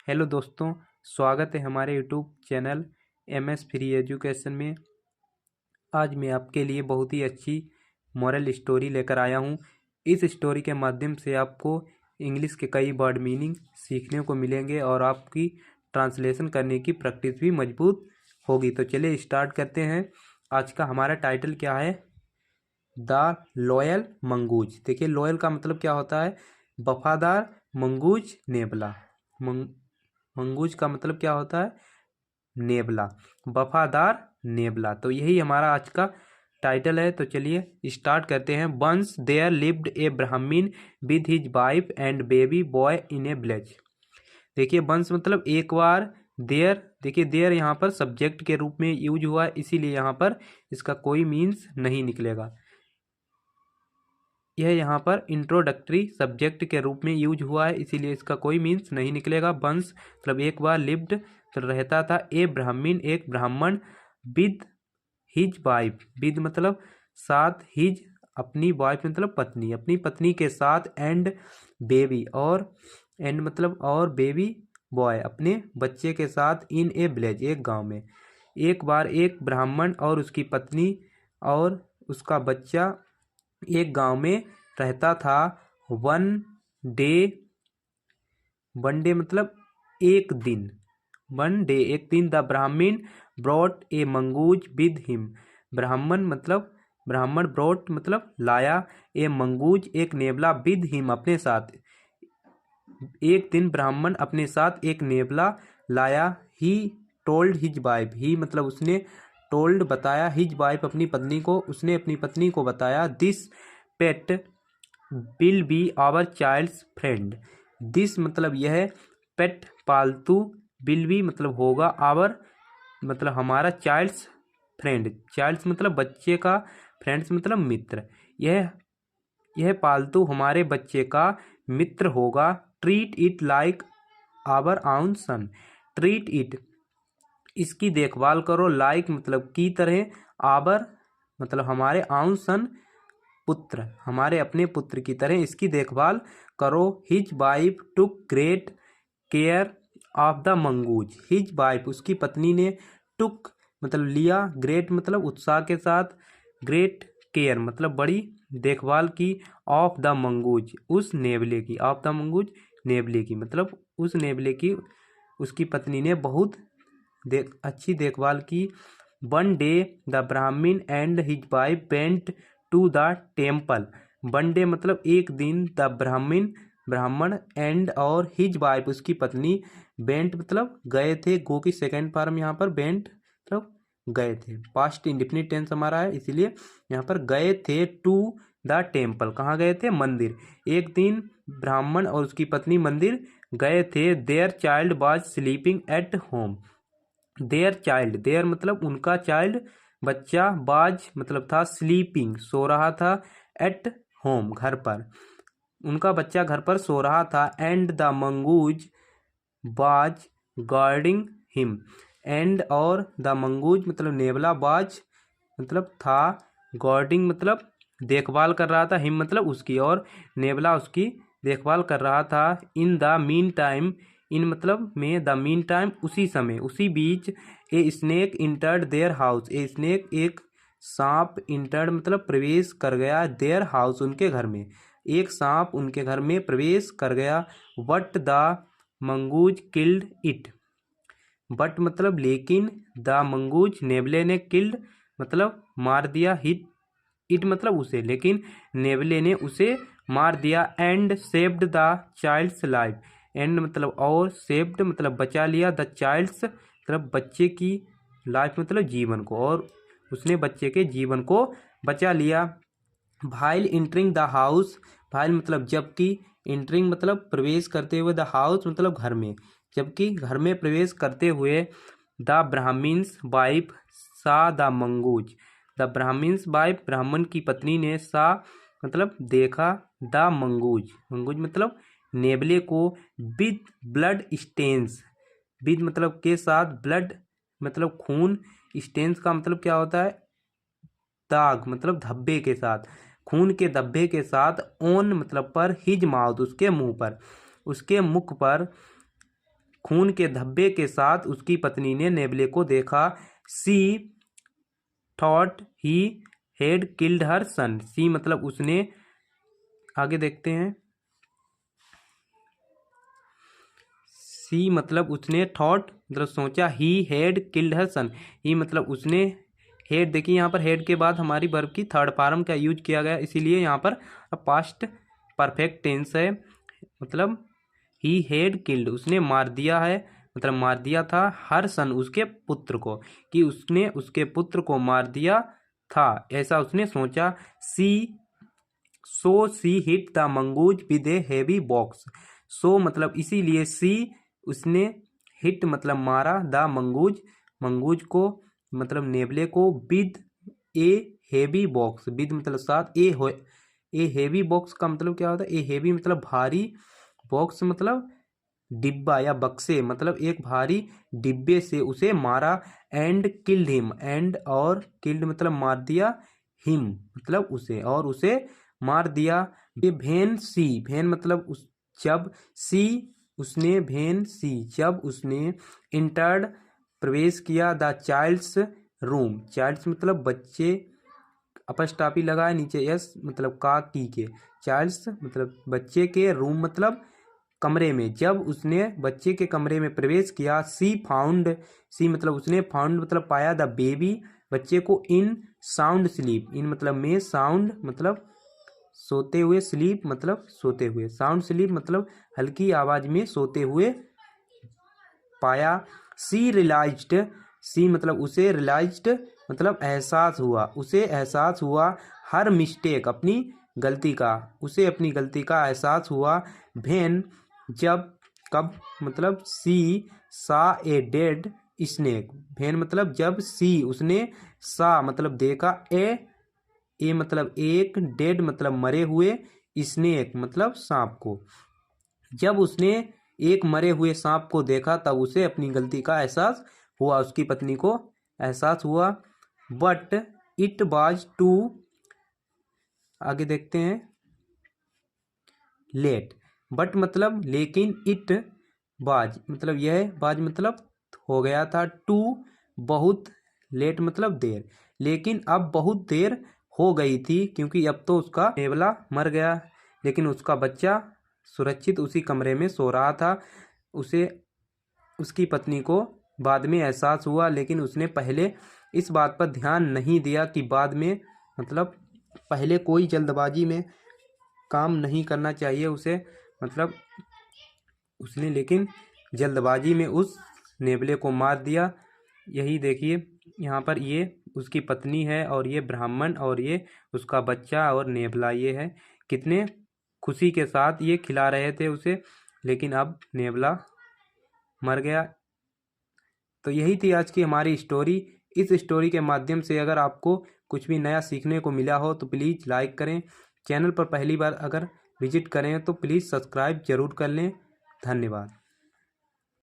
Hello दोस्तों, स्वागत है हमारे YouTube channel MS free education में। आज मैं आपके लिए बहुत ही अच्छी मॉरल स्टोरी लेकर आया हूँ। इस स्टोरी के माध्यम से आपको इंग्लिश के कई वर्ड मीनिंग सीखने को मिलेंगे और आपकी ट्रांसलेशन करने की प्रैक्टिस भी मजबूत होगी। तो चलिए स्टार्ट करते हैं। आज का हमारा टाइटल क्या है? The loyal mongoose. देखिए, लॉयल का मतलब क्या होता है? वफादार। Mongoose nebula. मंगूज का मतलब क्या होता है? नेबला, वफादार नेबला। तो यही हमारा आज का टाइटल है। तो चलिए स्टार्ट करते हैं। वंस देयर लिव्ड ए ब्राह्मण with his wife and baby boy in A village. देखिए, वंस मतलब एक बार। देयर, देखिए देयर यहाँ पर सब्जेक्ट के रूप में यूज हुआ है, इसीलिए यहाँ पर इसका कोई मीन्स नहीं निकलेगा। यह यहाँ पर इंट्रोडक्टरी सब्जेक्ट के रूप में यूज हुआ है, इसीलिए इसका कोई मीन्स नहीं निकलेगा। वंस मतलब एक बार, लिव्ड रहता था, ए ब्राह्मण एक ब्राह्मण, विद हिज वाइफ, विद मतलब साथ, हिज अपनी, वाइफ मतलब पत्नी, अपनी पत्नी के साथ, एंड बेबी और, एंड मतलब और, बेबी बॉय अपने बच्चे के साथ, इन ए विलेज एक गांव में। एक बार एक ब्राह्मण और उसकी पत्नी और उसका बच्चा एक गांव में रहता था। वन डे, वन डे मतलब एक दिन, वन डे एक दिन, द ब्राह्मण brought a mongoose with him. ब्राह्मण ब्रॉट मतलब लाया, ए मंगूज एक नेबला, विद हिम अपने साथ। एक दिन ब्राह्मण अपने साथ एक नेबला लाया। ही टोल्ड हिज वाइफ, ही मतलब उसने, टोल्ड बताया, हिज वाइफ अपनी पत्नी को, उसने अपनी पत्नी को बताया, this pet will be our child's friend. This मतलब यह, पेट पालतू, विल बी मतलब होगा, आवर मतलब हमारा, चाइल्ड्स फ्रेंड, चाइल्ड्स मतलब बच्चे का, फ्रेंड्स मतलब मित्र। यह पालतू हमारे बच्चे का मित्र होगा। ट्रीट इट लाइक आवर आउन सन। ट्रीट इट इसकी देखभाल करो, लाइक मतलब की तरह, आवर मतलब हमारे, आउन सन पुत्र, हमारे अपने पुत्र की तरह इसकी देखभाल करो। His wife took great care of the mongoose. His wife उसकी पत्नी ने, टुक मतलब लिया, ग्रेट मतलब उत्साह के साथ, ग्रेट केयर मतलब बड़ी देखभाल की, ऑफ द मंगूज उस नेवले की, ऑफ द मंगूज नेवले की मतलब उस नेवले की उसकी पत्नी ने बहुत अच्छी देखभाल की। One day the Brahmin and his wife went to the temple. One day मतलब एक दिन, द ब्राह्मण एंड और, हिज वाइफ उसकी पत्नी, वेंट मतलब गए थे, गो की सेकेंड फॉर्म यहाँ पर, वेंट मतलब गए थे, पास्ट इंडेफिनिट टेंस हमारा है, इसीलिए यहाँ पर गए थे, टू द टेम्पल कहाँ गए थे? मंदिर। एक दिन ब्राह्मण और उसकी पत्नी मंदिर गए थे। Their child was sleeping at home. Their child, their मतलब उनका, चाइल्ड बच्चा, बाज मतलब था, स्लीपिंग सो रहा था, एट होम घर पर, उनका बच्चा घर पर सो रहा था। एंड द मंगूज बाज गार्डिंग हिम। एंड और, द मंगूज मतलब नेवला, बाज मतलब था, गार्डिंग मतलब देखभाल कर रहा था, हिम मतलब उसकी, और नेवला उसकी देखभाल कर रहा था। In the meantime, in मतलब में, द मीन टाइम उसी समय, उसी बीच, a snake entered their house. A snake एक सांप, इंटर्ड मतलब प्रवेश कर गया, देयर हाउस उनके घर में, एक सांप उनके घर में प्रवेश कर गया। But the mongoose killed it. But मतलब लेकिन, द मंगूज नेवले ने, किल्ड मतलब मार दिया, हिट इट मतलब उसे, लेकिन नेवले ने उसे मार दिया। And saved the child's life. And मतलब और, सेव्ड मतलब बचा लिया, द चाइल्ड्स मतलब बच्चे की, लाइफ मतलब जीवन को, और उसने बच्चे के जीवन को बचा लिया। भाइल इंटरिंग द हाउस, भाइल मतलब जबकि, इंटरिंग मतलब प्रवेश करते हुए, द हाउस मतलब घर में, जबकि घर में प्रवेश करते हुए, the Brahmin's wife saw the mongoose. The Brahmin's wife ब्राह्मण की पत्नी ने, सा मतलब देखा, द मंगूज, मंगूज मतलब नेवले को, विद ब्लड स्टेन्स, विद मतलब के साथ, ब्लड मतलब खून, स्टेन्स का मतलब क्या होता है? दाग मतलब धब्बे के साथ, खून के धब्बे के साथ, ऑन मतलब पर, हिज माउथ उसके मुंह पर, उसके मुख पर, खून के धब्बे के साथ उसकी पत्नी ने नेबले को देखा। She thought he had killed her son. She मतलब उसने, आगे देखते हैं, सी मतलब उसने, थॉट मतलब सोचा, ही हैड किल्ड हर सन। ही मतलब उसने, हेड देखिए यहाँ पर हेड के बाद हमारी वर्ब की थर्ड फॉर्म का यूज किया गया, इसीलिए यहाँ पर पास्ट परफेक्ट टेंस है। मतलब ही हैड किल्ड, उसने मार दिया है, मतलब मार दिया था, हर सन उसके पुत्र को, कि उसने उसके पुत्र को मार दिया था, ऐसा उसने सोचा। She hit the mongoose with a heavy box. So मतलब इसीलिए, सी उसने, हिट मतलब मारा, द मंगूज मंगूज को मतलब नेबले को, with a heavy box, with मतलब साथ, ए हेवी बॉक्स का मतलब क्या होता है, ए हेवी मतलब भारी, बॉक्स मतलब डिब्बा या बक्से, मतलब एक भारी डिब्बे से उसे मारा। एंड किल्ड हिम, एंड और किल्ड मतलब मार दिया, हिम मतलब उसे, और उसे मार दिया। भेन सी, भेन मतलब उस, जब, सी उसने, भेन सी जब उसने, इंटर्ड प्रवेश किया, द चाइल्ड्स रूम, चाइल्ड्स मतलब बच्चे, अपस्टापी लगा है नीचे यस मतलब का की के, चाइल्ड्स मतलब बच्चे के, रूम मतलब कमरे में, जब उसने बच्चे के कमरे में प्रवेश किया। सी फाउंड, सी मतलब उसने, फाउंड मतलब पाया, द बेबी बच्चे को, इन साउंड स्लीप, इन मतलब में, साउंड मतलब सोते हुए, स्लीप मतलब सोते हुए, साउंड स्लीप मतलब हल्की आवाज में सोते हुए पाया। सी रियलाइज्ड, सी मतलब उसे, रियलाइज्ड मतलब एहसास हुआ, उसे एहसास हुआ, हर मिस्टेक अपनी गलती का, उसे अपनी गलती का एहसास हुआ। भेन जब, कब मतलब सी सा ए डेड स्नेक, भेन मतलब जब, सी उसने, सा मतलब देखा, ए मतलब एक, डेड मतलब मरे हुए, स्नेक मतलब सांप को, जब उसने एक मरे हुए सांप को देखा तब उसे अपनी गलती का एहसास हुआ, उसकी पत्नी को एहसास हुआ। बट इट वाज टू, आगे देखते हैं, लेट, बट मतलब लेकिन, इट वाज मतलब यह, वाज मतलब हो गया था, टू बहुत, लेट मतलब देर, लेकिन अब बहुत देर हो गई थी, क्योंकि अब तो उसका नेवला मर गया, लेकिन उसका बच्चा सुरक्षित उसी कमरे में सो रहा था। उसे, उसकी पत्नी को बाद में एहसास हुआ, लेकिन उसने पहले इस बात पर ध्यान नहीं दिया कि बाद में, मतलब पहले कोई जल्दबाजी में काम नहीं करना चाहिए उसे, मतलब उसने लेकिन जल्दबाजी में उस नेवले को मार दिया। यही देखिए यहाँ पर, ये उसकी पत्नी है और ये ब्राह्मण और ये उसका बच्चा और नेवला, ये है, कितने खुशी के साथ ये खिला रहे थे उसे, लेकिन अब नेवला मर गया। तो यही थी आज की हमारी स्टोरी। इस स्टोरी के माध्यम से अगर आपको कुछ भी नया सीखने को मिला हो तो प्लीज़ लाइक करें, चैनल पर पहली बार अगर विजिट करें तो प्लीज़ सब्सक्राइब जरूर कर लें। धन्यवाद।